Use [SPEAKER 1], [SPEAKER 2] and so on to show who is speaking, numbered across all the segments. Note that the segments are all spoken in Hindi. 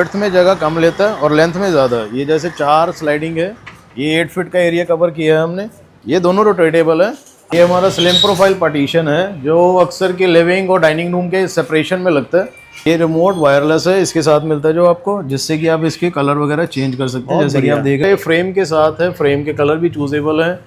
[SPEAKER 1] विड्थ में जगह कम लेता है और लेंथ में ज़्यादा है। ये जैसे 4 स्लाइडिंग है, ये 8 फीट का एरिया कवर किया है हमने। ये दोनों रोटेटेबल है। ये हमारा स्लिम प्रोफाइल पार्टीशन है जो अक्सर के लिविंग और डाइनिंग रूम के सेपरेशन में लगता है। ये रिमोट वायरलेस है, इसके साथ मिलता है जो आपको, जिससे कि आप इसके कलर वगैरह चेंज कर सकते हैं। जैसे कि आप देख रहे हैं फ्रेम के साथ है, फ्रेम के कलर भी चूजेबल है।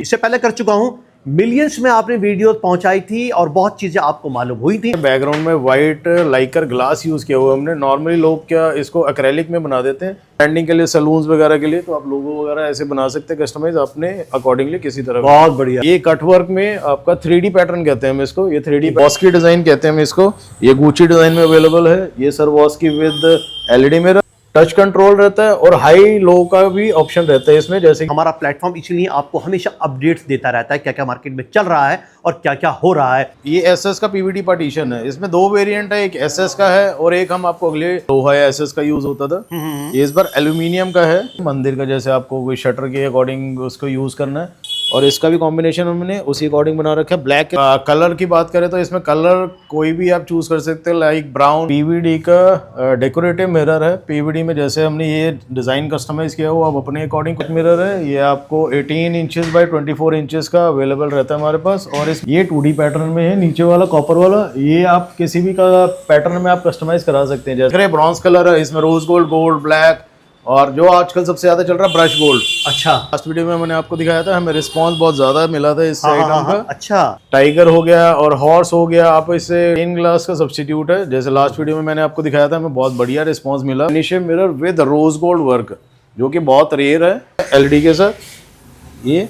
[SPEAKER 2] इससे पहले कर चुका हूँ, मिलियंस में आपने वीडियो पहुंचाई थी और बहुत चीजें आपको मालूम हुई थी।
[SPEAKER 1] बैकग्राउंड में वाइट लाइकर ग्लास यूज किया हुआ हमने। नॉर्मली लोग क्या इसको एक्रेलिक में बना देते हैं ब्रांडिंग के लिए, सलून्स वगैरह के लिए, तो आप लोगो वगैरह ऐसे बना सकते हैं कस्टमाइज अपने अकॉर्डिंगली किसी तरह।
[SPEAKER 2] बहुत बढ़िया।
[SPEAKER 1] ये कटवर्क में आपका 3D पैटर्न कहते हैं हम इसको, ये 3D बॉस्की डिजाइन कहते हैं हम इसको। ये गुची डिजाइन में अवेलेबल है। ये Swarovski with LED mirror, touch control रहता है और हाई लो का भी ऑप्शन रहता है इसमें। जैसे
[SPEAKER 2] हमारा प्लेटफॉर्म इसलिए आपको हमेशा अपडेट्स देता रहता है, क्या क्या मार्केट में चल रहा है और क्या क्या हो रहा है।
[SPEAKER 1] ये SS का PVD पार्टीशन है। इसमें 2 वेरिएंट है, एक SS का है और एक हम आपको अगले लोहा या SS का यूज होता था। ये इस बार एल्यूमिनियम का है। मंदिर का जैसे आपको कोई शटर के अकॉर्डिंग उसको यूज करना है, और इसका भी कॉम्बिनेशन हमने उसी अकॉर्डिंग बना रखा है। ब्लैक कलर की बात करें तो इसमें कलर कोई भी आप चूज कर सकते हैं, लाइक ब्राउन। PVD का डेकोरेटिव मिरर है। PVD में जैसे हमने ये डिजाइन कस्टमाइज किया हुआ, अब अपने अकॉर्डिंग कुछ मिरर है। ये आपको 18 इंचेस बाय 24 इंचेस का अवेलेबल रहता है हमारे पास। और ये 2D पैटर्न में है। नीचे वाला कॉपर वाला, ये आप किसी भी का पैटर्न में आप कस्टमाइज करा सकते हैं। जैसे ब्रॉन्ज कलर है, इसमें रोज गोल्ड, गोल्ड, ब्लैक, और जो आजकल सबसे ज्यादा चल रहा है ब्रश गोल्ड।
[SPEAKER 2] अच्छा,
[SPEAKER 1] लास्ट वीडियो में मैंने आपको दिखाया था, हमें रिस्पांस बहुत ज्यादा मिला था इस आइटम का।
[SPEAKER 2] अच्छा,
[SPEAKER 1] टाइगर हो गया और हॉर्स हो गया, आप इससे इन ग्लास का सब्स्टिट्यूट है। जैसे लास्ट वीडियो में मैंने आपको दिखाया था, हमें बहुत बढ़िया रिस्पांस मिला। Finishing mirror with rose gold work, जो कि बहुत रेयर है। LED के साथ ये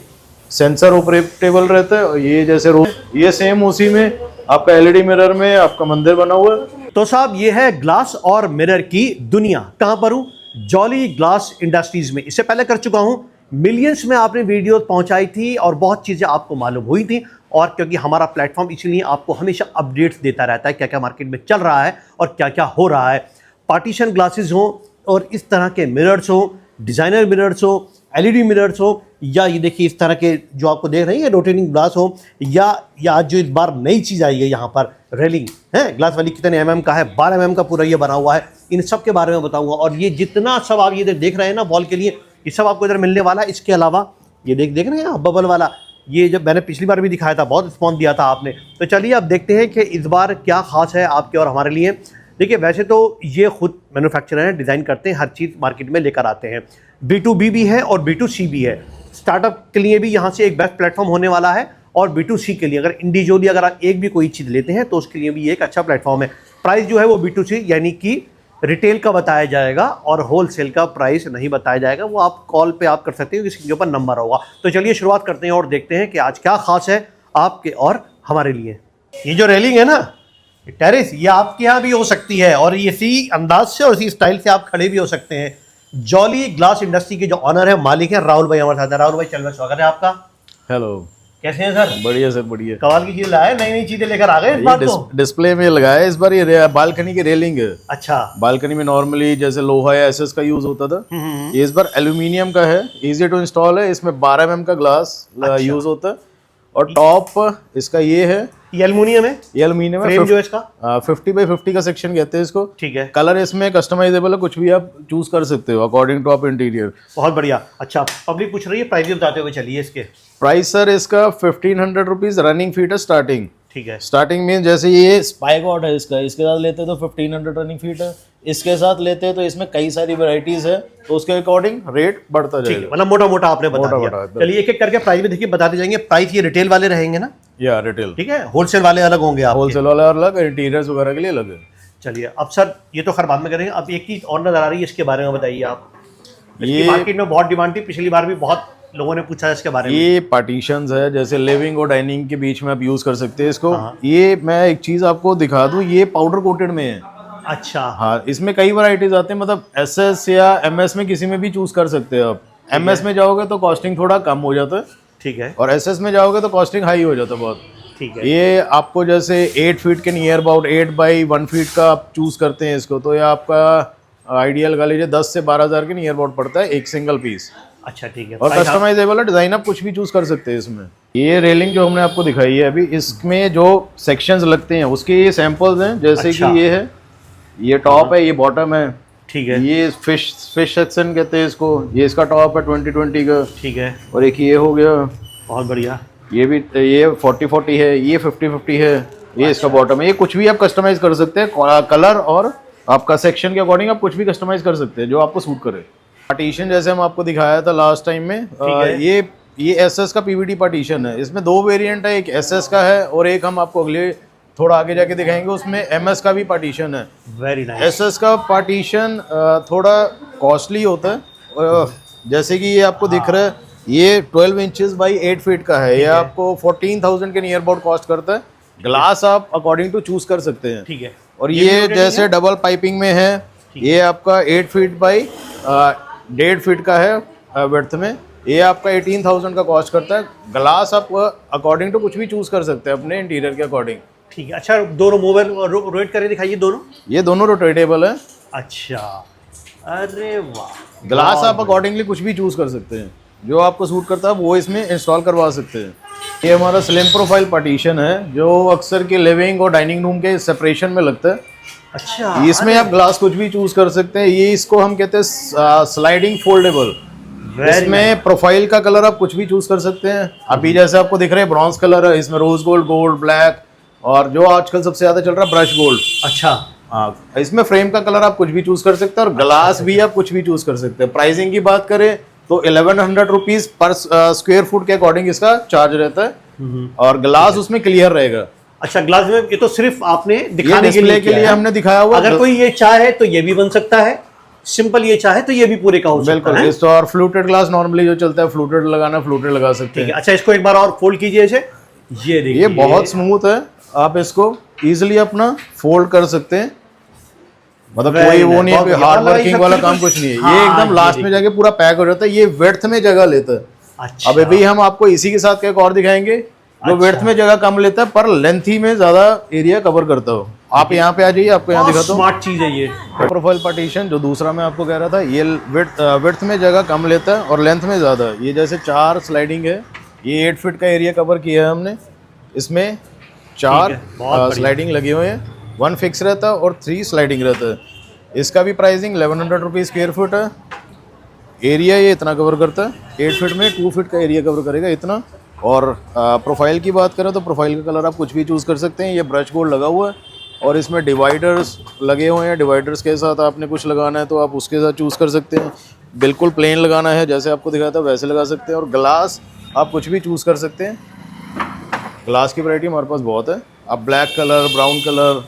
[SPEAKER 1] सेंसर ऑपरेटेबल रहता है। और ये जैसे ये सेम उसी में आपका LED मिरर में आपका मंदिर बना हुआ है।
[SPEAKER 2] तो साहब ये है ग्लास और मिरर की दुनिया। कहां पर हूं? जॉली ग्लास इंडस्ट्रीज में। इससे पहले कर चुका हूं, मिलियंस में आपने वीडियो पहुंचाई थी और बहुत चीजें आपको मालूम हुई थी। और क्योंकि हमारा प्लेटफॉर्म इसलिए आपको हमेशा अपडेट्स देता रहता है, क्या क्या मार्केट में चल रहा है और क्या क्या हो रहा है। पार्टीशन ग्लासेस हो और इस तरह के मिरर्स हो, डिजाइनर मिरर्स हो, LED मिरर्स हो, या ये देखिए इस तरह के जो आपको देख रहे हैं रोटेटिंग ग्लास हो, या जो इस बार नई चीज़ आई है यहाँ पर रेलिंग है ग्लास वाली, कितने mm का है? 12 mm का पूरा ये बना हुआ है। इन सब के बारे में बताऊंगा। और ये जितना सब आप ये देख रहे हैं ना वॉल के लिए, ये सब आपको इधर मिलने वाला है। इसके अलावा ये देख रहे हैं आप बबल वाला, ये जब मैंने पिछली बार भी दिखाया था, बहुत रिस्पॉन्स दिया था आपने। तो चलिए अब देखते हैं कि इस बार क्या खास है आपके और हमारे लिए। देखिए वैसे तो ये खुद मैन्युफैक्चरर हैं, डिज़ाइन करते हैं, हर चीज़ मार्केट में लेकर आते हैं। B2B भी है और B2C भी है। स्टार्टअप के लिए भी यहाँ से एक बेस्ट प्लेटफॉर्म होने वाला है, और B2C के लिए अगर इंडिविजुअली अगर आप एक भी कोई चीज़ लेते हैं तो उसके लिए भी एक अच्छा प्लेटफॉर्म है। प्राइस जो है वो B2C यानी कि रिटेल का बताया जाएगा और होलसेल का प्राइस नहीं बताया जाएगा। वो आप कॉल पे आप कर सकते हो, किसी के ऊपर नंबर होगा। तो चलिए शुरुआत करते हैं और देखते हैं कि आज क्या खास है आपके और हमारे लिए। ये जो रेलिंग है ना, टेरेस, ये आपके यहाँ भी हो सकती है और इसी अंदाज से और इसी स्टाइल से आप खड़े भी हो सकते हैं। जॉली ग्लास इंडस्ट्री के जो ऑनर है, मालिक है, राहुल भाई हमारे साथ है। राहुल भाई चल, स्वागत है आपका।
[SPEAKER 1] हेलो,
[SPEAKER 2] कैसे हैं सर?
[SPEAKER 1] बढ़िया सर, बढ़िया।
[SPEAKER 2] कमाल की चीज लाए, नई नई चीजें लेकर आ गए इस बार तो।
[SPEAKER 1] डिस्प्ले में लगाया है इस बार। ये बालकनी की रेलिंग है।
[SPEAKER 2] अच्छा,
[SPEAKER 1] बालकनी में नॉर्मली जैसे लोहा या SS का यूज होता था, ये इस बार एल्यूमिनियम का है। इजी टू इंस्टॉल है। इसमें 12 mm का ग्लास यूज होता है। और टॉप इसका ये है,
[SPEAKER 2] ये एल्युमिनियम है।
[SPEAKER 1] ये एल्यूमिनियम है।
[SPEAKER 2] फ्रेम जो है इसका
[SPEAKER 1] 50 बाई 50 का सेक्शन कहते हैं इसको।
[SPEAKER 2] ठीक है।
[SPEAKER 1] कलर इसमें कस्टमाइजेबल है, कुछ भी आप चूज कर सकते हो अकॉर्डिंग टू आप इंटीरियर।
[SPEAKER 2] बहुत बढ़िया। अच्छा, पब्लिक पूछ रही है, प्राइस भी बताते हुए चलिए इसके।
[SPEAKER 1] प्राइस सर इसका 1500 रुपीज रनिंग फीट है स्टार्टिंग।
[SPEAKER 2] ठीक है।
[SPEAKER 1] स्टार्टिंग में जैसे ये स्पाइगॉट है इसका, इसके साथ लेते हैं तो 1500 रनिंग फीट है। इसके साथ लेते हैं तो इसमें कई सारी वैरायटीज है, तो उसके अकॉर्डिंग रेट बढ़ता जाएगा।
[SPEAKER 2] मतलब मोटा मोटा आपने बता दिया। चलिए एक एक करके प्राइस भी देखिए बताते जाएंगे। प्राइस ये रिटेल वाले रहेंगे ना?
[SPEAKER 1] या रिटेल।
[SPEAKER 2] ठीक है। होलसेल वाले अलग होंगे आपके?
[SPEAKER 1] होलसेल वाला अलग, इंटीरियर्स वगैरह के लिए अलग है।
[SPEAKER 2] चलिए अब सर ये तो खैर बाद में करेंगे। अब एक चीज और नजर आ रही है, इसके बारे में बताइए आप। ये मार्केट में बहुत डिमांड थी, पिछली बार भी बहुत लोगों ने पूछा इसके बारे में।
[SPEAKER 1] ये पार्टीशंस है, जैसे लिविंग और डाइनिंग के बीच में आप यूज कर सकते हैं इसको। ये मैं एक चीज आपको दिखा दूं, ये पाउडर कोटेड में है।
[SPEAKER 2] अच्छा।
[SPEAKER 1] हाँ, इसमें कई वैरायटीज आते हैं, मतलब SS या MS में किसी में भी चूज कर सकते हैं आप। MS में जाओगे तो कॉस्टिंग थोड़ा कम हो जाता है।
[SPEAKER 2] ठीक है।
[SPEAKER 1] और SS में जाओगे तो कॉस्टिंग हाई हो जाता है बहुत।
[SPEAKER 2] ठीक है।
[SPEAKER 1] ये आपको जैसे 8 फीट के नियर अबाउट 8 बाई 1 फीट का आप चूज करते हैं इसको, तो ये आपका आइडियल लगा लीजिए 10 से 12 हज़ार के नियर अबाउट पड़ता है एक सिंगल पीस।
[SPEAKER 2] अच्छा, ठीक है।
[SPEAKER 1] और कस्टमाइजेबल है, डिजाइन आप कुछ भी चूज कर सकते हैं इसमें। ये रेलिंग जो हमने आपको दिखाई है अभी, इसमें जो सेक्शंस लगते हैं उसके ये सैंपल्स हैं। जैसे कि ये है, ये टॉप है, ये बॉटम है,
[SPEAKER 2] ठीक है।
[SPEAKER 1] ये फिश सेक्शन कहते हैं इसको। ये इसका टॉप है 2020 का।
[SPEAKER 2] ठीक है,
[SPEAKER 1] और एक ये हो गया,
[SPEAKER 2] बहुत बढ़िया।
[SPEAKER 1] ये भी ये 40-40 है, ये 50-50 है, ये इसका बॉटम है। ये कुछ भी आप कस्टमाइज कर सकते हैं, कलर और आपका सेक्शन के अकॉर्डिंग आप कुछ भी कस्टमाइज कर सकते हैं जो आपको सूट करे। पार्टीशन जैसे हम आपको दिखाया था लास्ट टाइम में, ये एसएस का पीवीटी पार्टीशन है। इसमें दो वेरिएंट है, एक एसएस का है और एक हम आपको अगले थोड़ा आगे जाके दिखाएंगे, उसमें एमएस का भी पार्टीशन है।
[SPEAKER 2] Very nice.
[SPEAKER 1] एसएस का पार्टीशन थोड़ा कॉस्टली होता है। जैसे कि ये आपको दिख रहा है, ये 12 इंचेस बाई 8 फीट का है। ये आपको 14,000 के नियर अबाउट कॉस्ट करता है। ग्लास आप अकॉर्डिंग टू चूज कर सकते हैं।
[SPEAKER 2] ठीक है।
[SPEAKER 1] और ये जैसे डबल पाइपिंग में है, ये आपका 8 फीट बाई 1.5 फीट का है विड्थ में। ये आपका 18,000 का कॉस्ट करता है। ग्लास आप अकॉर्डिंग टू कुछ भी चूज कर सकते हैं अपने इंटीरियर के अकॉर्डिंग।
[SPEAKER 2] ठीक है। अच्छा, दोनों मोबाइल रोटेट करके दिखाइए दोनों।
[SPEAKER 1] ये दोनों रोटेटेबल है।
[SPEAKER 2] अच्छा, अरे वाह।
[SPEAKER 1] ग्लास आप अकॉर्डिंगली कुछ भी चूज कर सकते हैं, जो आपको सूट करता है वो इसमें इंस्टॉल करवा सकते हैं। ये हमारा स्लिम प्रोफाइल पार्टीशन है, जो अक्सर के लिविंग और डाइनिंग रूम के सेपरेशन में लगता है।
[SPEAKER 2] अच्छा,
[SPEAKER 1] इसमें आप ग्लास कुछ भी चूज कर सकते हैं। ये इसको हम कहते हैं स्लाइडिंग फोल्डेबल। इसमें प्रोफाइल का कलर आप कुछ भी चूज कर सकते हैं। अभी जैसे आपको दिख रहे हैं ब्रॉन्ज कलर है, इसमें रोज गोल्ड, गोल्ड, ब्लैक और जो आजकल सबसे ज्यादा चल रहा है ब्रश गोल्ड।
[SPEAKER 2] अच्छा,
[SPEAKER 1] हाँ, इसमें फ्रेम का कलर आप कुछ भी चूज कर सकते हैं और ग्लास भी आप कुछ भी चूज कर सकते हैं। प्राइसिंग की बात करें तो 1100 रुपीज पर स्क्वायर फुट के अकॉर्डिंग इसका चार्ज रहता है और ग्लास उसमें क्लियर रहेगा।
[SPEAKER 2] अच्छा, ग्लास में ये तो सिर्फ आपने दिखाने के लिए
[SPEAKER 1] हमने दिखाया हुआ।
[SPEAKER 2] अगर कोई ये चाहे तो ये भी बन सकता है, सिंपल ये चाहे तो ये भी पूरे का हो सकता है।
[SPEAKER 1] बिल्कुल। और फ्लूटेड ग्लास नॉर्मली जो चलता है, फ्लूटेड लगाना, फ्लूटेड लगा सकते हैं।
[SPEAKER 2] अच्छा, इसको एक बार और फोल्ड कीजिए ऐसे। ये देखिए,
[SPEAKER 1] ये बहुत स्मूथ है, आप इसको इजीली अपना फोल्ड कर सकते हैं। मतलब कोई वो नहीं है, हार्ड वर्किंग वाला काम कुछ नहीं है। ये एकदम लास्ट में जाके पूरा पैक हो जाता है। ये विड्थ में जगह लेता है।
[SPEAKER 2] अच्छा,
[SPEAKER 1] अब अभी हम आपको इसी के साथ एक और दिखाएंगे जो विड्थ में जगह कम लेता है पर लेंथी में ज्यादा एरिया कवर करता हो। आप यहाँ पे आ जाइए, आपको यहाँ दिखाता हूँ।
[SPEAKER 2] स्मार्ट चीज है ये
[SPEAKER 1] प्रोफाइल पार्टीशन, जो दूसरा मैं आपको कह रहा था, ये विड्थ में जगह कम लेता है और लेंथ में ज्यादा। ये जैसे 4 स्लाइडिंग है, ये 8 फीट का एरिया कवर किया है हमने। इसमें 4 स्लाइडिंग लगे हुए हैं, 1 फिक्स रहता है और 3 स्लाइडिंग रहता है। इसका भी प्राइसिंग 1100 रुपीज़ स्क्वायर फुट है। एरिया ये इतना कवर करता है, 8 फीट में 2 फीट का एरिया कवर करेगा इतना। और प्रोफाइल की बात करें तो प्रोफाइल का कलर आप कुछ भी चूज़ कर सकते हैं। ये ब्रश गोल्ड लगा हुआ है और इसमें डिवाइडर्स लगे हुए हैं। डिवाइडर्स के साथ आपने कुछ लगाना है तो आप उसके साथ चूज़ कर सकते हैं। बिल्कुल प्लेन लगाना है जैसे आपको दिखाया था वैसे लगा सकते हैं। और ग्लास आप कुछ भी चूज़ कर सकते हैं। ग्लास की वैरायटी हमारे पास बहुत है। आप black colour, brown colour,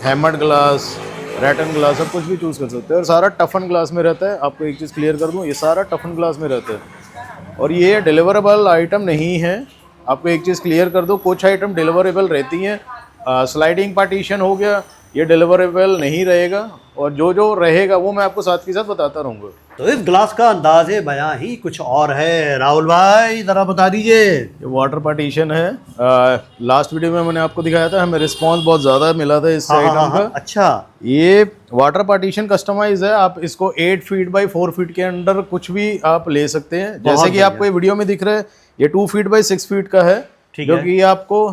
[SPEAKER 1] hammered glass, rattan glass, आप कुछ भी चूज़ कर सकते हैं। और सारा टफन ग्लास में रहता है। आपको एक चीज़ क्लियर कर दूं, ये सारा टफन ग्लास में रहता है और ये डिलीवरेबल आइटम नहीं है। आपको एक चीज़ क्लियर कर दो, कुछ आइटम डिलीवरेबल रहती हैं। स्लाइडिंग पार्टीशन हो गया, ये डिलीवरेबल नहीं रहेगा और जो रहेगा वो मैं आपको साथ के साथ बताता रहूँगा।
[SPEAKER 2] तो इस ग्लास का अंदाज़े बयां ही कुछ और है। राहुल भाई ज़रा बता दीजिए।
[SPEAKER 1] ये वाटर पार्टीशन है। लास्ट वीडियो में मैंने आपको दिखाया था, हमें रिस्पांस बहुत ज़्यादा मिला था इस आइटम का।
[SPEAKER 2] अच्छा,
[SPEAKER 1] ये वाटर पार्टीशन कस्टमाइज है। आप इसको 8 फीट बाई 4 फीट के अंडर कुछ भी आप ले सकते हैं। जैसे कि आपको ये वीडियो में दिख रहा है, ये 2 फीट बाई 6 फीट का है, जो कि आपको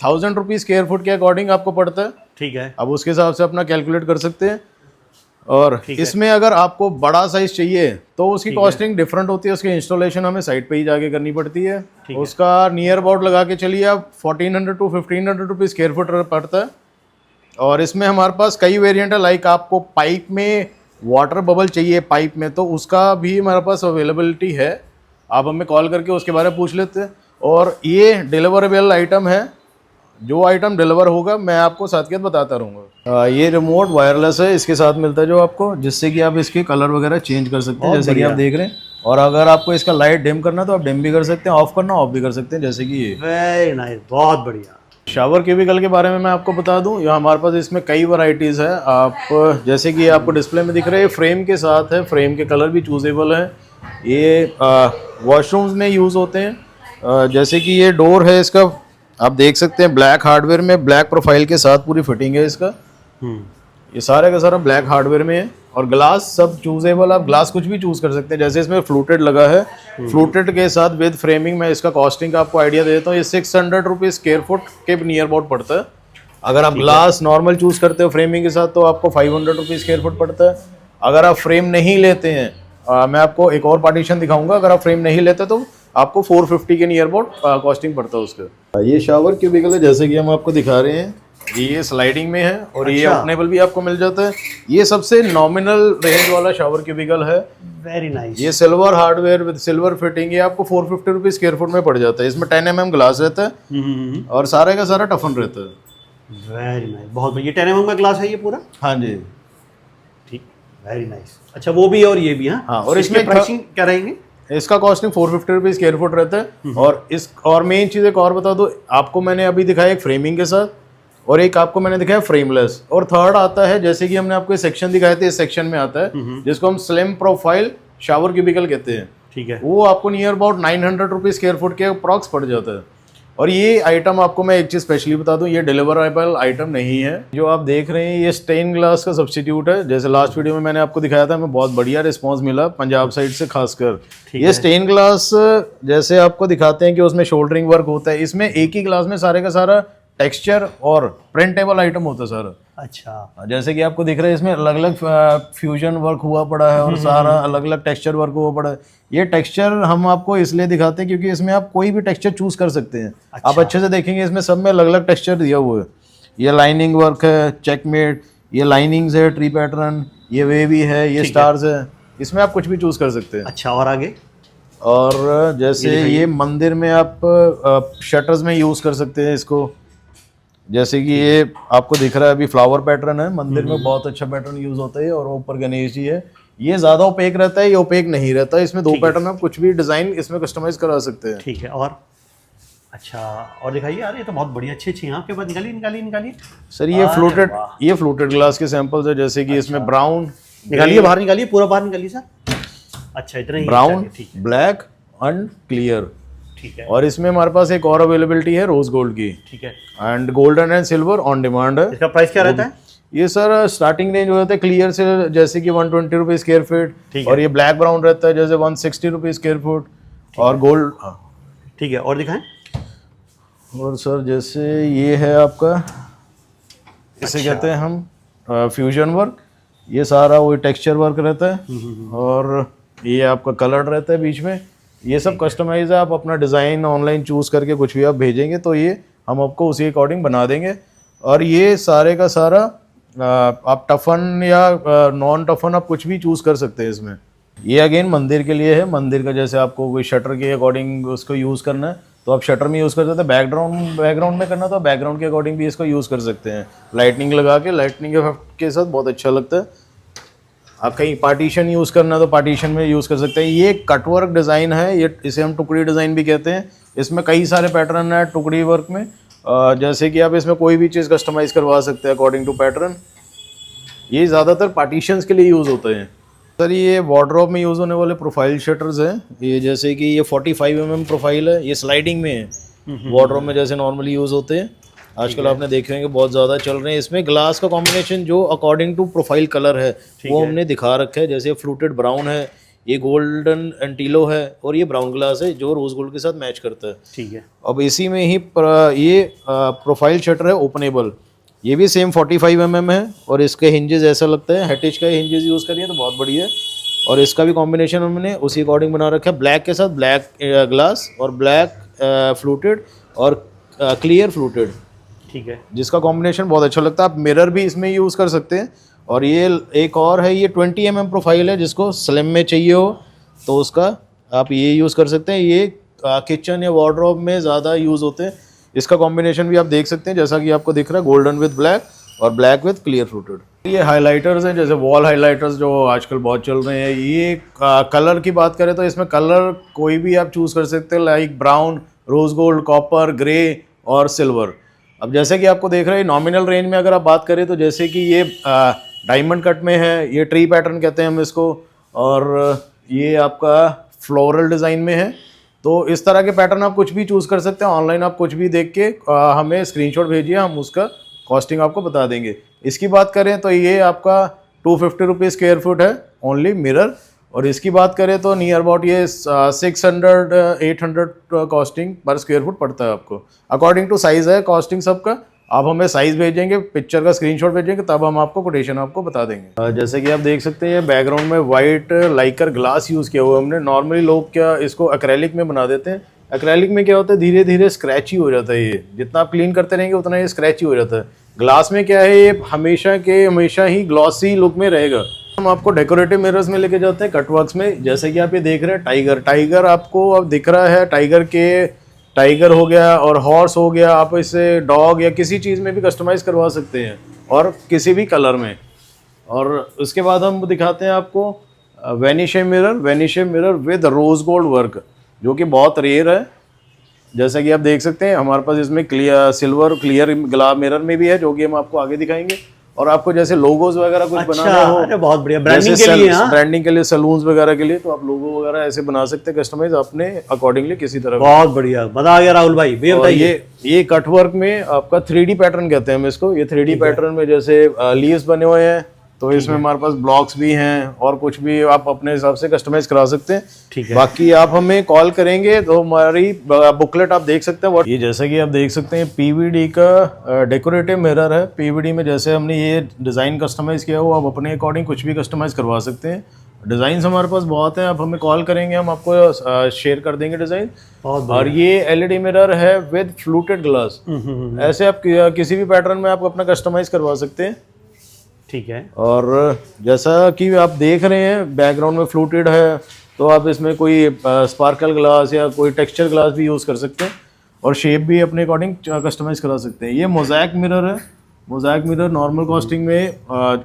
[SPEAKER 1] 1000 रुपीज़ स्क्वायर फुट के अकॉर्डिंग आपको पड़ता है।
[SPEAKER 2] ठीक है।
[SPEAKER 1] अब उसके हिसाब से अपना कैलकुलेट कर सकते हैं। और इसमें अगर आपको बड़ा साइज चाहिए तो उसकी कॉस्टिंग डिफरेंट होती है। उसकी इंस्टॉलेशन हमें साइट पे ही जाके करनी पड़ती है। उसका नियर अबाउट लगा के चलिए आप 1400 to 1500 रुपीज़ स्क्वायर फुट पड़ता है। और इसमें हमारे पास कई वेरिएंट है। लाइक आपको पाइप में वाटर बबल चाहिए पाइप में, तो उसका भी हमारे पास अवेलेबिलिटी है। आप हमें कॉल करके उसके बारे में पूछ लेते हैं। और ये डिलीवरेबल आइटम है। जो आइटम डिलीवर होगा मैं आपको साथ के साथ बताता रहूँगा। ये रिमोट वायरलेस है, इसके साथ मिलता है जो आपको, जिससे कि आप इसके कलर वगैरह चेंज कर सकते हैं जैसे कि आप देख रहे हैं। और अगर आपको इसका लाइट डिम करना तो आप डिम भी कर सकते हैं, ऑफ करना ऑफ भी कर सकते हैं, जैसे कि ये।
[SPEAKER 2] वेरी नाइस, बहुत बढ़िया।
[SPEAKER 1] शावर क्यूबिकल के बारे में मैं आपको बता दूं, यहाँ हमारे पास इसमें कई वैरायटीज़ है। आप जैसे कि आपको डिस्प्ले में दिख रहे हैं, फ्रेम के साथ है, फ्रेम के कलर भी चूजेबल है। ये वॉशरूम्स में यूज़ होते हैं। जैसे कि ये डोर है इसका, आप देख सकते हैं ब्लैक हार्डवेयर में, ब्लैक प्रोफाइल के साथ पूरी फिटिंग है इसका। ये सारे का सारा ब्लैक हार्डवेयर में है। और ग्लास सब चूजेबल, आप ग्लास कुछ भी चूज कर सकते हैं। जैसे इसमें फ्लूटेड लगा है, फ्लूटेड के साथ विद फ्रेमिंग में इसका कॉस्टिंग का आपको आइडिया दे देता हूँ। ये 600 रुपीज़ स्क्वायर फुट के नियर अबाउट पड़ता है। अगर आप ग्लास नॉर्मल चूज करते हो फ्रेमिंग के साथ तो आपको 500 रुपीज स्क्वायर फुट पड़ता है। अगर आप फ्रेम नहीं लेते हैं, मैं आपको एक और पार्टीशन दिखाऊंगा, अगर आप फ्रेम नहीं लेते तो आपको 450 के नियर अबाउट कॉस्टिंग पड़ता है उसका। ये शावर क्यूबिकल है, जैसे कि हम आपको दिखा रहे हैं, ये स्लाइडिंग में है और ये ओपनेबल भी आपको मिल जाता है। ये सबसे नॉमिनल रेंज वाला शावर क्यूबिकल है।
[SPEAKER 2] Very nice.
[SPEAKER 1] ये silver hardware with silver fitting, ये आपको 450 रुपीज स्क्वायर फुट में पड़ जाता है। इसमें 10 mm ग्लास रहता है और सारे का सारा टफन रहता है।
[SPEAKER 2] वेरी नाइस, बहुत बढ़िया। 10 mm का ग्लास है ये पूरा?
[SPEAKER 1] हाँ जी,
[SPEAKER 2] ठीक, वेरी नाइस। अच्छा, वो भी और ये भी?
[SPEAKER 1] हाँ, और इसमें
[SPEAKER 2] प्राइसिंग क्या रहेंगे?
[SPEAKER 1] इसका कॉस्टिंग 450 रुपीज स्क्वायर फुट रहता है। और मेन चीज एक और बता दो आपको, मैंने अभी दिखाया एक फ्रेमिंग के साथ और एक आपको मैंने दिखाया फ्रेमलेस, और थर्ड आता है जैसे कि हमने आपको सेक्शन दिखाए थे, इस सेक्शन में आता है जिसको हम स्लिम प्रोफाइल शावर क्यूबिकल कहते हैं।
[SPEAKER 2] ठीक है,
[SPEAKER 1] वो आपको near about 900 rupees square foot के अप्रॉक्स पड़ जाता है। और ये आइटम आपको मैं एक चीज स्पेशली बता दूं, ये डिलीवरेबल आइटम नहीं है। जो आप देख रहे हैं ये स्टेन ग्लास का सब्स्टिट्यूट है। जैसे लास्ट वीडियो में मैंने आपको दिखाया था, हमें बहुत बढ़िया रिस्पांस मिला पंजाब साइड से खासकर। ये स्टेन ग्लास जैसे आपको दिखाते हैं कि उसमें शोल्डरिंग वर्क होता है, इसमें एक ही ग्लास में सारे का सारा टेक्सचर और प्रिंटेबल आइटम होता है सारा।
[SPEAKER 2] अच्छा,
[SPEAKER 1] जैसे कि आपको दिख रहा है इसमें अलग अलग फ्यूजन वर्क हुआ पड़ा है और सारा अलग अलग टेक्सचर वर्क हुआ पड़ा है। ये टेक्सचर हम आपको इसलिए दिखाते हैं क्योंकि इसमें आप कोई भी टेक्सचर चूज कर सकते हैं।
[SPEAKER 2] अच्छा।
[SPEAKER 1] आप अच्छे से देखेंगे इसमें सब में अलग अलग टेक्सचर दिया हुआ है। ये लाइनिंग वर्क है, चेकमेट, ये लाइनिंग्स है, ट्री पैटर्न, ये वेवी है, ये स्टार्स है, इसमें आप कुछ भी चूज कर सकते हैं।
[SPEAKER 2] अच्छा, और आगे?
[SPEAKER 1] और जैसे ये मंदिर में आप शटर्स में यूज कर सकते हैं इसको। जैसे कि ये आपको दिख रहा है अभी फ्लावर पैटर्न है, मंदिर में बहुत अच्छा पैटर्न यूज होता है। और ऊपर गणेश जी है, ये ज्यादा ओपेक रहता है, ये ओपेक नहीं रहता है। इसमें दो पैटर्न आप कुछ भी डिजाइन इसमें कस्टमाइज करा सकते हैं।
[SPEAKER 2] ठीक है, और अच्छा, और दिखाइए यार, ये तो बहुत बढ़िया अच्छी अच्छी यहाँ के बाद निकालिए।
[SPEAKER 1] सर ये फ्लूटेड ग्लास के सैंपल्स है, जैसे कि इसमें ब्राउन,
[SPEAKER 2] निकालिए, बाहर निकालिए, पूरा बाहर निकालिए सर। अच्छा, इतना ही?
[SPEAKER 1] Brown, black and clear.
[SPEAKER 2] ठीक है,
[SPEAKER 1] और इसमें हमारे पास एक और अवेलेबिलिटी है रोज गोल्ड की।
[SPEAKER 2] ठीक है,
[SPEAKER 1] and golden and silver on demand है।
[SPEAKER 2] इसका प्राइस क्या रहता है?
[SPEAKER 1] ये सर स्टार्टिंग रेंज हो जाता है क्लियर से जैसे कि 120 रुपीज स्क्वायर फीट, और ये ब्लैक ब्राउन रहता है जैसे 160 रुपीज स्क्वायर फुट, और गोल्ड।
[SPEAKER 2] ठीक है, और दिखाएं।
[SPEAKER 1] और सर जैसे ये है आपका, इसे कहते हैं हम फ्यूजन वर्क। ये सारा वही टेक्सचर वर्क रहता है और ये आपका कलर रहता है बीच में। ये सब कस्टमाइज है, आप अपना डिज़ाइन ऑनलाइन चूज करके कुछ भी आप भेजेंगे तो ये हम आपको उसी अकॉर्डिंग बना देंगे। और ये सारे का सारा आप टफन या नॉन टफन आप कुछ भी चूज कर सकते हैं इसमें। ये अगेन मंदिर के लिए है। मंदिर का जैसे आपको कोई शटर के अकॉर्डिंग उसको यूज़ करना है तो आप शटर में यूज़ कर सकते हैं। बैकग्राउंड में करना तो बैकग्राउंड के अकॉर्डिंग भी इसको यूज़ कर सकते हैं। लाइटनिंग लगा के, लाइटनिंग के साथ बहुत अच्छा लगता है। आप कहीं पार्टीशन यूज़ करना है तो पार्टीशन में यूज़ कर सकते हैं। ये कटवर्क डिज़ाइन है, ये इसे हम टुकड़ी डिज़ाइन भी कहते हैं। इसमें कई सारे पैटर्न है टुकड़ी वर्क में, जैसे कि आप इसमें कोई भी चीज़ कस्टमाइज़ करवा सकते हैं अकॉर्डिंग टू पैटर्न। ये ज़्यादातर पार्टीशंस के लिए यूज़ होते हैं। सर ये वार्डरोब में यूज़ होने वाले प्रोफाइल शटर्स हैं। ये जैसे कि ये 45 mm प्रोफाइल है, ये स्लाइडिंग में है। वार्डरोब में जैसे नॉर्मली यूज़ होते हैं, आजकल आपने देखे होंगे बहुत ज़्यादा चल रहे हैं। इसमें ग्लास का कॉम्बिनेशन जो अकॉर्डिंग टू प्रोफाइल कलर है वो हमने दिखा रखा है। जैसे फ्लूटेड ब्राउन है, ये गोल्डन एंटीलो है, और ये ब्राउन ग्लास है जो रोज गोल्ड के साथ मैच करता है।
[SPEAKER 2] ठीक है,
[SPEAKER 1] अब इसी में ही ये प्रोफाइल शटर है ओपनेबल। ये भी सेम 45 mm है और इसके हिंजेस ऐसा लगता है हेटिच का हिंजेस यूज़ करिए तो बहुत बढ़िया है। और इसका भी कॉम्बिनेशन हमने उसी अकॉर्डिंग बना रखा है, ब्लैक के साथ ब्लैक ग्लास और ब्लैक फ्लूटेड और क्लियर फ्लूटेड।
[SPEAKER 2] ठीक है,
[SPEAKER 1] जिसका कॉम्बिनेशन बहुत अच्छा लगता है। आप मिरर भी इसमें यूज़ कर सकते हैं। और ये एक और है, ये 20 mm प्रोफाइल है, जिसको स्लिम में चाहिए हो तो उसका आप ये यूज़ कर सकते हैं। ये किचन या वार्डरोब में ज़्यादा यूज़ होते हैं। इसका कॉम्बिनेशन भी आप देख सकते हैं, जैसा कि आपको दिख रहा है, गोल्डन विद ब्लैक और ब्लैक विद क्लियर फ्लूटेड। ये हाइलाइटर्स हैं, जैसे वॉल हाइलाइटर्स जो आजकल बहुत चल रहे हैं। ये कलर की बात करें तो इसमें कलर कोई भी आप चूज़ कर सकते हैं, like brown, rose gold, copper, grey और सिल्वर। अब जैसे कि आपको देख रहे हैं नॉमिनल रेंज में अगर आप बात करें तो जैसे कि ये डायमंड कट में है, ये ट्री पैटर्न कहते हैं हम इसको, और ये आपका फ्लोरल डिज़ाइन में है। तो इस तरह के पैटर्न आप कुछ भी चूज़ कर सकते हैं। ऑनलाइन आप कुछ भी देख के हमें स्क्रीनशॉट भेजिए, हम उसका कॉस्टिंग आपको बता देंगे। इसकी बात करें तो ये आपका 250 रुपीज़ स्क्वायर फुट है ओनली मिरर। और इसकी बात करें तो नियर अबाउट ये 600-800 कॉस्टिंग पर स्क्वायर फुट पड़ता है आपको। अकॉर्डिंग टू साइज़ है कॉस्टिंग सबका, आप हमें साइज भेजेंगे, पिक्चर का स्क्रीनशॉट भेजेंगे, तब हम आपको कोटेशन आपको बता देंगे। जैसे कि आप देख सकते हैं बैकग्राउंड में वाइट लाइकर ग्लास यूज़ किया हुआ है हमने। नॉर्मली लोग क्या इसको एक्रेलिक में बना देते हैं। एक्रेलिक में क्या होता है, धीरे धीरे स्क्रैची हो जाता है। ये जितना आप क्लीन करते रहेंगे उतना ये स्क्रैची हो जाता है। ग्लास में क्या है, ये हमेशा ही ग्लॉसी लुक में रहेगा। हम आपको डेकोरेटिव मिरर्स में लेके जाते हैं कटवर्क्स में। जैसे कि आप ये देख रहे हैं टाइगर आपको अब दिख रहा है। टाइगर हो गया और हॉर्स हो गया। आप इसे डॉग या किसी चीज़ में भी कस्टमाइज़ करवा सकते हैं और किसी भी कलर में। और उसके बाद हम दिखाते हैं आपको वेनिशे mirror with rose gold work, जो कि बहुत रेयर है। जैसा कि आप देख सकते हैं हमारे पास इसमें सिल्वर क्लियर ग्लास मिरर में भी है, जो कि हम आपको आगे दिखाएंगे। और आपको जैसे लोगोज वगैरह कुछ बनाने हो,
[SPEAKER 2] अरे बहुत बढ़िया, ब्रांडिंग के लिए,
[SPEAKER 1] ब्रांडिंग के लिए, सलून्स वगैरह के लिए, तो आप लोगो वगैरह ऐसे बना सकते हैं कस्टमाइज अपने अकॉर्डिंगली किसी तरह।
[SPEAKER 2] बहुत बढ़िया, मजा आ गया राहुल भाई। भैया बताइए,
[SPEAKER 1] ये कट वर्क में आपका 3D पैटर्न कहते हैं हम इसको। ये 3D पैटर्न में जैसे लीव्स बने हुए हैं, तो इसमें हमारे पास ब्लॉक्स भी हैं और कुछ भी आप अपने हिसाब से कस्टमाइज करा सकते हैं।
[SPEAKER 2] ठीक है।
[SPEAKER 1] बाकी आप हमें कॉल करेंगे तो हमारी बुकलेट आप देख सकते हैं। ये जैसा कि आप देख सकते हैं PVD का डेकोरेटिव मिरर है। PVD में जैसे हमने ये डिज़ाइन कस्टमाइज़ किया हो, आप अपने अकॉर्डिंग कुछ भी कस्टमाइज़ करवा सकते हैं। डिज़ाइंस हमारे पास बहुत हैं, आप हमें कॉल करेंगे, हम आपको शेयर कर देंगे डिज़ाइन। और ये LED मिरर है विद फ्लूटेड ग्लास। ऐसे आप किसी भी पैटर्न में आप अपना कस्टमाइज़ करवा सकते हैं।
[SPEAKER 2] ठीक है।
[SPEAKER 1] और जैसा कि आप देख रहे हैं बैकग्राउंड में फ्लूटेड है, तो आप इसमें कोई स्पार्कल ग्लास या कोई टेक्सचर ग्लास भी यूज़ कर सकते हैं और शेप भी अपने अकॉर्डिंग कस्टमाइज करा सकते हैं। ये मोज़ैक मिरर है। मोज़ैक मिरर नॉर्मल कॉस्टिंग में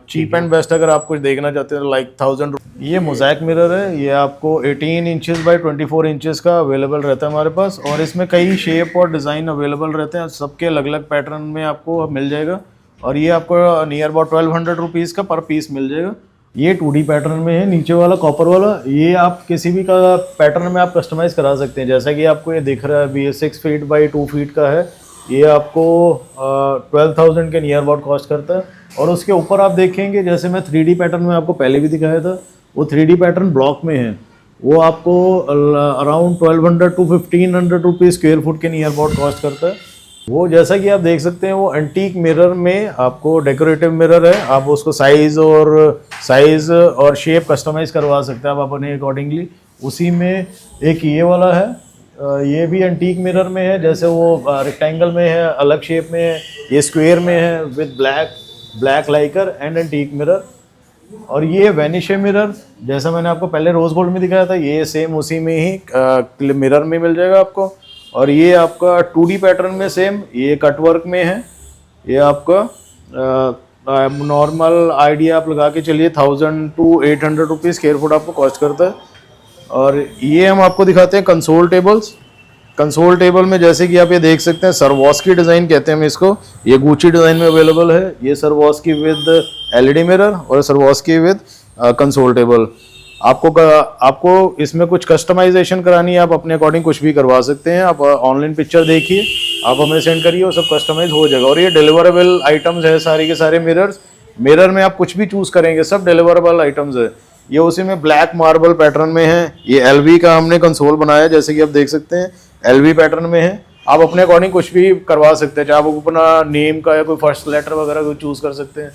[SPEAKER 1] चीप एंड बेस्ट अगर आप कुछ देखना चाहते हैं लाइक 1000। ये मोज़ैक मिरर है। ये आपको 18 इंचेस बाई 24 इंचेस का अवेलेबल रहता है हमारे पास, और इसमें कई शेप और डिज़ाइन अवेलेबल रहते हैं। सबके अलग अलग पैटर्न में आपको मिल जाएगा, और ये आपको नियर अबाउट 1200 रुपीज़ का पर पीस मिल जाएगा। ये 2D पैटर्न में है, नीचे वाला कॉपर वाला। ये आप किसी भी का पैटर्न में आप कस्टमाइज़ करा सकते हैं। जैसा कि आपको ये दिख रहा है, ये 6 फीट बाई 2 फीट का है। ये आपको 12,000 के नियर अबाउट कॉस्ट करता है। और उसके ऊपर आप देखेंगे, जैसे मैं 3D पैटर्न में आपको पहले भी दिखाया था, वो 3D पैटर्न ब्लॉक में है। वो आपको around 1200 to 1500 rupees square foot के नियर अबाउट कॉस्ट करता है। वो जैसा कि आप देख सकते हैं, वो एंटीक मिरर में आपको डेकोरेटिव मिरर है। आप उसको साइज़ और शेप कस्टमाइज़ करवा सकते हैं आप अपने अकॉर्डिंगली। उसी में एक ये वाला है, ये भी एंटीक मिरर में है। जैसे वो रेक्टेंगल में है, अलग शेप में है। ये स्क्वायर में है with black Likert and antique mirror. और ये वेनिशे मिरर, जैसा मैंने आपको पहले रोज गोल्ड में दिखाया था, ये सेम उसी में ही मिरर में मिल जाएगा आपको। और ये आपका 2D पैटर्न में सेम, ये कटवर्क में है। ये आपका नॉर्मल आइडिया आप लगा के चलिए 1000 to 800 रुपीज़ स्क्वायर फुट आपको कॉस्ट करता है। और ये हम आपको दिखाते हैं कंसोल टेबल्स। कंसोल टेबल में जैसे कि आप ये देख सकते हैं, सर्वोस्की डिज़ाइन कहते हैं हम इसको। ये गुची डिज़ाइन में अवेलेबल है। ये सर्वोस्की विद LED मिरर और सर्वोस्की विद कंसोल टेबल। आपको इसमें कुछ कस्टमाइजेशन करानी है, आप अपने अकॉर्डिंग कुछ भी करवा सकते हैं। आप ऑनलाइन पिक्चर देखिए, आप हमें सेंड करिए, वो सब कस्टमाइज हो जाएगा। और ये डिलीवरेबल आइटम्स है सारे के सारे। मिरर में आप कुछ भी चूज़ करेंगे, सब डिलीवरेबल आइटम्स है। ये उसी में ब्लैक मार्बल पैटर्न में है। ये LV का हमने कंसोल बनाया, जैसे कि आप देख सकते हैं LV पैटर्न में है। आप अपने अकॉर्डिंग कुछ भी करवा सकते हैं, चाहे आप अपना नेम का या कोई फर्स्ट लेटर वगैरह कोई चूज़ कर सकते हैं।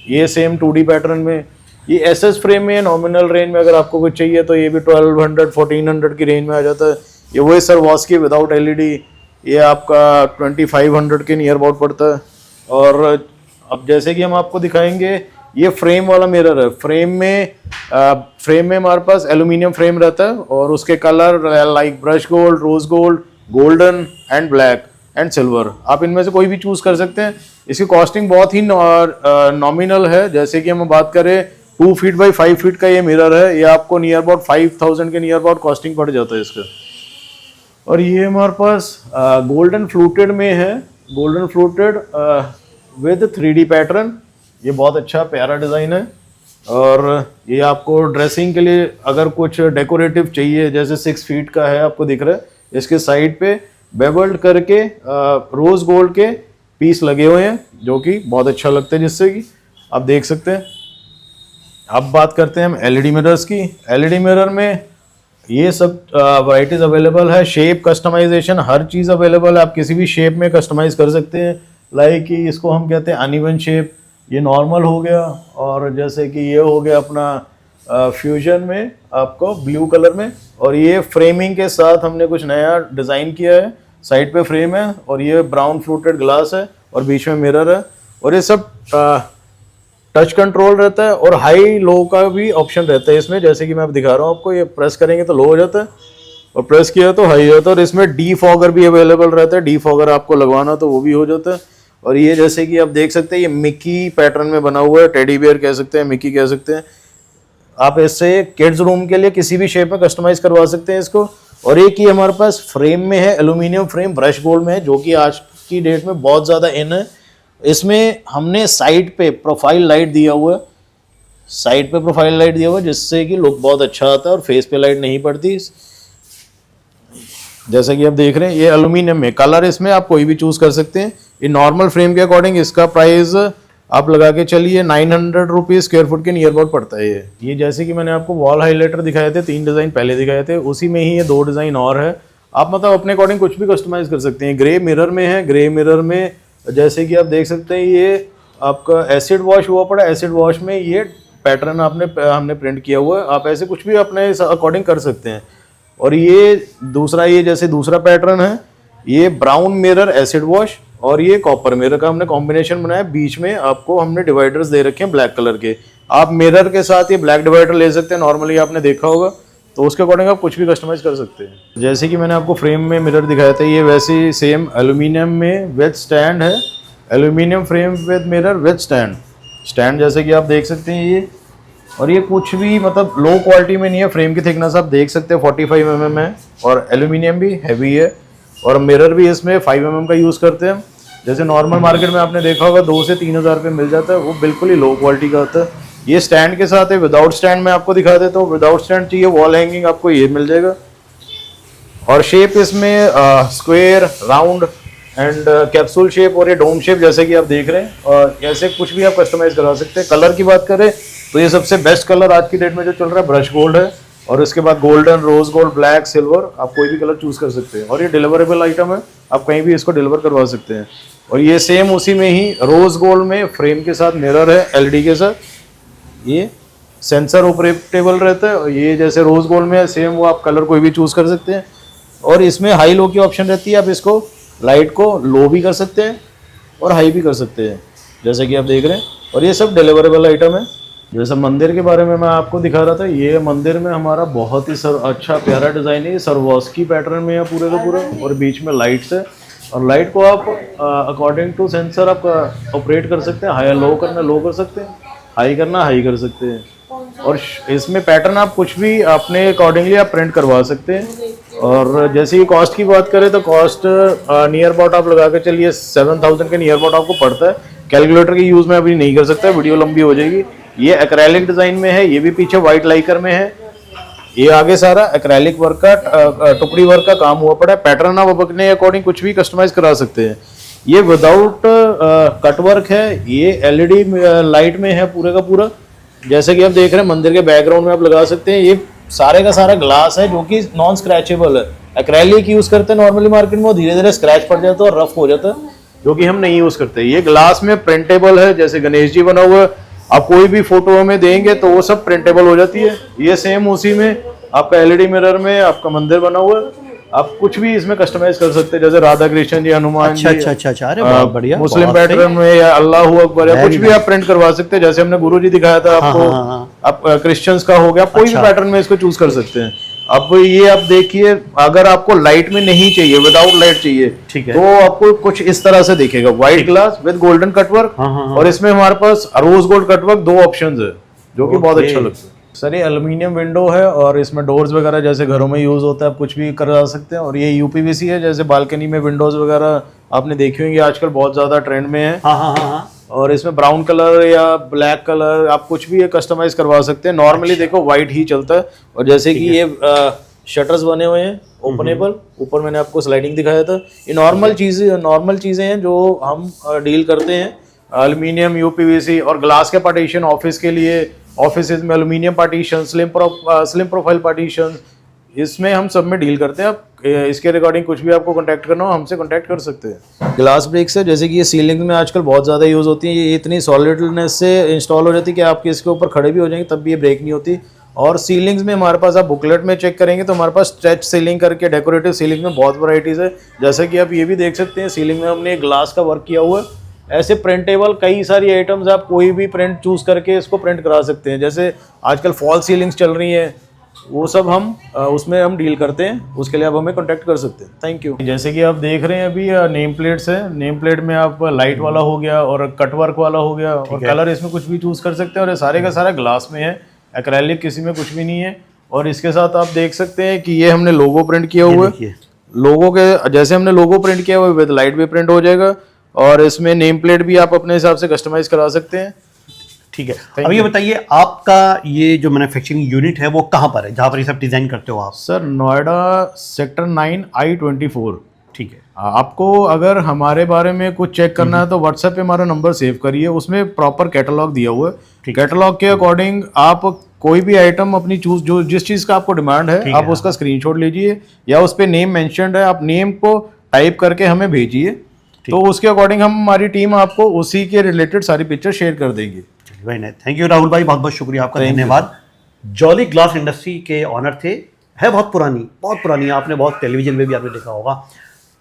[SPEAKER 1] ये सेम 2D पैटर्न में। ये SS फ्रेम में है, नॉमिनल रेंज में अगर आपको कुछ चाहिए तो ये भी 1200-1400 की रेंज में आ जाता है। ये वही सर्वोस्की विदाउट LED, ये आपका 2500 के नियर अबाउट पड़ता है। और अब जैसे कि हम आपको दिखाएंगे, ये फ्रेम वाला मिरर है। फ्रेम में हमारे पास एल्यूमिनियम फ्रेम रहता है, और उसके colour like brush gold, rose gold, golden and black and silver. आप इनमें से कोई भी चूज़ कर सकते हैं। इसकी कॉस्टिंग बहुत ही नॉमिनल है। जैसे कि हम बात करें 2 फीट बाई 5 फीट का ये मिरर है, ये आपको नियर अबाउट 5000 के नियर अबाउट कॉस्टिंग पड़ जाता है इसका। और ये हमारे पास गोल्डन फ्लूटेड में है, golden fluted with 3D pattern. ये बहुत अच्छा प्यारा डिज़ाइन है। और ये आपको ड्रेसिंग के लिए अगर कुछ डेकोरेटिव चाहिए, जैसे 6 फीट का है, आपको दिख रहा है, इसके साइड पे बेवल्ड करके रोज गोल्ड के पीस लगे हुए हैं, जो कि बहुत अच्छा लगता है, जिससे कि आप देख सकते हैं। अब बात करते हैं हम LED मिरर्स की। LED मिरर में ये सब वैराइटीज़ अवेलेबल है। शेप कस्टमाइजेशन हर चीज़ अवेलेबल है, आप किसी भी शेप में कस्टमाइज़ कर सकते हैं। लाइक कि इसको हम कहते हैं अनइवन शेप, ये नॉर्मल हो गया, और जैसे कि ये हो गया अपना फ्यूजन में आपको ब्लू कलर में, और ये फ्रेमिंग के साथ हमने कुछ नया डिज़ाइन किया है। साइड पे फ्रेम है और ये ब्राउन फ्लूटेड ग्लास है और बीच में मिरर है, और ये सब टच कंट्रोल रहता है और हाई लो का भी ऑप्शन रहता है इसमें। जैसे कि मैं अब दिखा रहा हूँ आपको, ये प्रेस करेंगे तो लो हो जाता है और प्रेस किया तो हाई हो जाता है, और इसमें डीफॉगर भी अवेलेबल रहता है, डीफॉगर आपको लगवाना तो वो भी हो जाता है। और ये जैसे कि आप देख सकते हैं ये मिकी पैटर्न में बना हुआ है, टेडी बियर कह सकते हैं, मिकी कह सकते हैं। आप इससे किड्स रूम के लिए किसी भी शेप में कस्टमाइज करवा सकते हैं इसको। और एक ही हमारे पास फ्रेम में है, एल्यूमिनियम फ्रेम ब्रश गोल्ड में है, जो कि आज की डेट में बहुत ज़्यादा इन है। इसमें हमने साइड पे प्रोफाइल लाइट दिया हुआ है, साइड पे प्रोफाइल लाइट दिया हुआ है, जिससे कि लुक बहुत अच्छा आता है और फेस पे लाइट नहीं पड़ती। जैसा कि आप देख रहे हैं ये एल्यूमिनियम में, कलर इसमें आप कोई भी चूज कर सकते हैं। ये नॉर्मल फ्रेम के अकॉर्डिंग इसका प्राइस आप लगा के चलिए 900 रुपीज़ स्क्वायर फुट के नियर अबाउट पड़ता है ये जैसे कि मैंने आपको वॉल हाइलाइटर दिखाए थे, 3 डिज़ाइन पहले दिखाए थे, उसी में ही ये 2 डिज़ाइन और है। आप मतलब अपने अकॉर्डिंग कुछ भी कस्टमाइज कर सकते हैं। ग्रे मिरर में है, ग्रे मिरर में जैसे कि आप देख सकते हैं ये आपका एसिड वॉश हुआ पड़ा, एसिड वॉश में ये पैटर्न हमने प्रिंट किया हुआ है। आप ऐसे कुछ भी अपने अकॉर्डिंग कर सकते हैं। और ये दूसरा, ये जैसे दूसरा पैटर्न है, ये ब्राउन मिरर एसिड वॉश और ये कॉपर मिरर का हमने कॉम्बिनेशन बनाया। बीच में आपको हमने डिवाइडर्स दे रखे हैं ब्लैक कलर के। आप मिरर के साथ ये ब्लैक डिवाइडर ले सकते हैं, नॉर्मली आपने देखा होगा, तो उसके अकॉर्डिंग आप कुछ भी कस्टमाइज कर सकते हैं। जैसे कि मैंने आपको फ्रेम में मिरर दिखाया था, ये वैसे ही सेम एल्यूमिनियम में विद स्टैंड है, aluminium frame with mirror with stand जैसे कि आप देख सकते हैं ये। और ये कुछ भी मतलब लो क्वालिटी में नहीं है, फ्रेम की थिकनेस आप देख सकते हैं 45 mm है, और एल्यूमिनियम भी हैवी है, और मिरर भी इसमें 5 mm का यूज़ करते हैं। जैसे नॉर्मल मार्केट में आपने देखा होगा 2 से 3 हज़ार रुपये मिल जाता है, वो बिल्कुल ही लो क्वालिटी का होता है। ये स्टैंड के साथ है, विदाउट स्टैंड मैं आपको दिखा देता हूँ। विदाउट स्टैंड चाहिए वॉल हैंगिंग, आपको ये मिल जाएगा। और शेप इसमें square, round and capsule shape और ये डोम शेप जैसे कि आप देख रहे हैं, और ऐसे कुछ भी आप कस्टमाइज करा सकते हैं। कलर की बात करें तो ये सबसे बेस्ट कलर आज की डेट में जो चल रहा है ब्रश गोल्ड है, और उसके बाद golden, rose gold, black, silver, आप कोई भी कलर चूज कर सकते हैं। और ये डिलीवरेबल आइटम है, आप कहीं भी इसको डिलीवर करवा सकते हैं। और ये सेम उसी में ही रोज गोल्ड में फ्रेम के साथ मिरर है एलईडी के साथ, ये सेंसर ऑपरेटेबल रहता है। और ये जैसे रोज गोल्ड में है सेम, वो आप कलर कोई भी चूज कर सकते हैं। और इसमें हाई लो की ऑप्शन रहती है, आप इसको लाइट को लो भी कर सकते हैं और हाई भी कर सकते हैं, जैसे कि आप देख रहे हैं। और ये सब डिलीवरेबल आइटम है। जैसे मंदिर के बारे में मैं आपको दिखा रहा था, ये मंदिर में हमारा बहुत ही अच्छा प्यारा डिज़ाइन है। ये सरवॉस्की पैटर्न में है पूरे का पूरा, और बीच में लाइट्स है। और लाइट को आप अकॉर्डिंग टू सेंसर आप ऑपरेट कर सकते हैं। हाई लो करना लो कर सकते हैं, हाई करना हाई कर सकते हैं। और इसमें पैटर्न आप कुछ भी अपने अकॉर्डिंगली आप प्रिंट करवा सकते हैं। और जैसे ही कॉस्ट की बात करें तो कॉस्ट नियर अबाउट आप लगा के चलिए 7000 के नियर अबाउट आपको पड़ता है। कैलकुलेटर की यूज़ मैं अभी नहीं कर सकता, वीडियो लंबी हो जाएगी। ये एक्रेलिक डिज़ाइन में है, ये भी पीछे वाइट लाइकर में है। ये आगे सारा एक्रेलिक वर्क का टुकड़ी वर्क का काम हुआ पड़ा है। पैटर्न आप अपने अकॉर्डिंग कुछ भी कस्टमाइज करा सकते हैं। ये विदाउट कट वर्क है, ये एलईडी लाइट में है पूरे का पूरा। जैसे कि आप देख रहे हैं मंदिर के बैकग्राउंड में आप लगा सकते हैं। ये सारे का सारा ग्लास है जो कि नॉन स्क्रैचेबल है। एक्रेलिक यूज़ करते हैं नॉर्मली मार्केट में, वो धीरे धीरे स्क्रैच पड़ जाता है और रफ हो जाता है, जो कि हम नहीं यूज़ करते। ये ग्लास में प्रिंटेबल है, जैसे गणेश जी बना हुआ है, आप कोई भी फोटो में देंगे तो वो सब प्रिंटेबल हो जाती है। ये सेम उसी में आपका एलईडी मिरर में आपका मंदिर बना हुआ है। आप कुछ भी इसमें कस्टमाइज कर सकते हैं, जैसे राधा कृष्ण जी, हनुमान जी,
[SPEAKER 2] अच्छा, अरे बहुत बढ़िया।
[SPEAKER 1] मुस्लिम पैटर्न में या अल्लाह अकबर या कुछ भी आप प्रिंट करवा सकते हैं। जैसे हमने गुरु जी दिखाया था आपको, आप क्रिश्चियंस का हो गया, कोई भी पैटर्न में इसको चूज कर सकते हैं। अब ये आप देखिए, अगर आपको लाइट में नहीं चाहिए, विदाउट लाइट चाहिए, ठीक है, तो आपको कुछ इस तरह से दिखेगा, white glass with golden cutwork. और इसमें हमारे पास रोज गोल्ड कटवर्क 2 ऑप्शंस है, जो कि बहुत अच्छा लगता है। सर ये एल्यूमिनियम विंडो है और इसमें डोर्स वगैरह जैसे घरों में यूज होता है, आप कुछ भी करा सकते हैं। और ये यूपीवीसी है, जैसे बालकनी में विंडोज वगैरह आपने देखी होंगी, आजकल बहुत ज्यादा ट्रेंड में है। और इसमें ब्राउन कलर या ब्लैक कलर आप कुछ भी कस्टमाइज करवा सकते हैं। नॉर्मली देखो व्हाइट ही चलता है। और जैसे कि ये शटर्स बने हुए हैं ओपनेबल, ऊपर मैंने आपको स्लाइडिंग दिखाया था। ये नॉर्मल चीजें हैं जो हम डील करते हैं। एल्यूमिनियम, यूपीवीसी और ग्लास के पार्टीशन ऑफिस के लिए, ऑफिस में aluminium partition, slim profile partition, इसमें हम सब में डील करते हैं। आप इसके रिगार्डिंग कुछ भी आपको कांटेक्ट करना हो हमसे कांटेक्ट कर सकते हैं। ग्लास ब्रेक्स है, जैसे कि ये सीलिंग में आजकल बहुत ज़्यादा यूज़ होती है। ये इतनी सॉलिडनेस से इंस्टॉल हो जाती है कि आपके इसके ऊपर खड़े भी हो जाएंगे तब भी ये ब्रेक नहीं होती। और सीलिंग्स में हमारे पास आप बुकलेट में चेक करेंगे तो हमारे पास स्ट्रेच सीलिंग करके डेकोरेटिव सीलिंग में बहुत वैरायटीज़ है। जैसे कि आप ये भी देख सकते हैं, सीलिंग में हमने ग्लास का वर्क किया हुआ है। ऐसे प्रिंटेबल कई सारी आइटम्स, आप कोई भी प्रिंट चूज़ करके इसको प्रिंट करा सकते हैं। जैसे आजकल फॉल सीलिंग्स चल रही हैं, वो सब हम उसमें हम डील करते हैं। उसके लिए आप हमें कांटेक्ट कर सकते हैं। Thank you. जैसे कि आप देख रहे हैं अभी नेम प्लेट्स है। नेम प्लेट में आप लाइट वाला हो गया और कट वर्क वाला हो गया और कलर इसमें कुछ भी चूज़ कर सकते हैं। और ये सारे का सारा ग्लास में है, एक्रेलिक किसी में कुछ भी नहीं है। और इसके साथ आप देख सकते हैं कि ये हमने लोगो प्रिंट किया हुआ है। लोगो के जैसे हमने लोगो प्रिंट किया हुआ है विद लाइट भी प्रिंट हो जाएगा। और इसमें नेम प्लेट भी आप अपने हिसाब से कस्टमाइज करा सकते हैं।
[SPEAKER 2] ठीक है। अब ये बताइए, आपका ये जो मैन्युफैक्चरिंग यूनिट है वो कहाँ पर है, जहाँ पर ये सब डिज़ाइन करते हो आप?
[SPEAKER 1] Sir Noida sector 9 I-24।
[SPEAKER 2] ठीक है।
[SPEAKER 1] आपको अगर हमारे बारे में कुछ चेक करना है तो व्हाट्सएप पे हमारा नंबर सेव करिए, उसमें प्रॉपर कैटलॉग दिया हुआ है। कैटलॉग के अकॉर्डिंग आप कोई भी आइटम अपनी चूज, जो जिस चीज़ का आपको डिमांड है आप उसका स्क्रीनशॉट लीजिए, या उस पर नेम मेंशन्ड है आप नेम को टाइप करके हमें भेजिए, तो उसके अकॉर्डिंग हम हमारी टीम आपको उसी के रिलेटेड सारी पिक्चर शेयर कर देंगे।
[SPEAKER 2] Very nice, thank you Rahul भाई, बहुत बहुत शुक्रिया आपका, धन्यवाद। जॉली ग्लास इंडस्ट्री के ऑनर थे, है बहुत पुरानी, आपने बहुत टेलीविजन में भी आपने देखा होगा।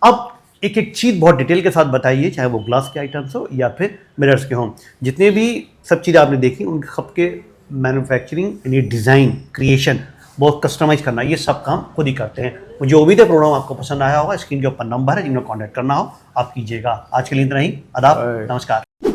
[SPEAKER 2] अब एक एक चीज़ बहुत डिटेल के साथ बताइए, चाहे वो ग्लास के आइटम्स हो या फिर मिरर्स के हों, जितने भी सब चीज़ें आपने देखी उनके सब के मैन्युफैक्चरिंग यानी डिज़ाइन क्रिएशन, बहुत कस्टमाइज करना, ये सब काम खुद ही करते हैं। मुझे उम्मीद है प्रोग्राम आपको पसंद आया होगा। स्क्रीन के ऊपर नंबर है, जिन्हें कॉन्टैक्ट करना हो आप कीजिएगा। आज के लिए इतना ही, आदाब, नमस्कार।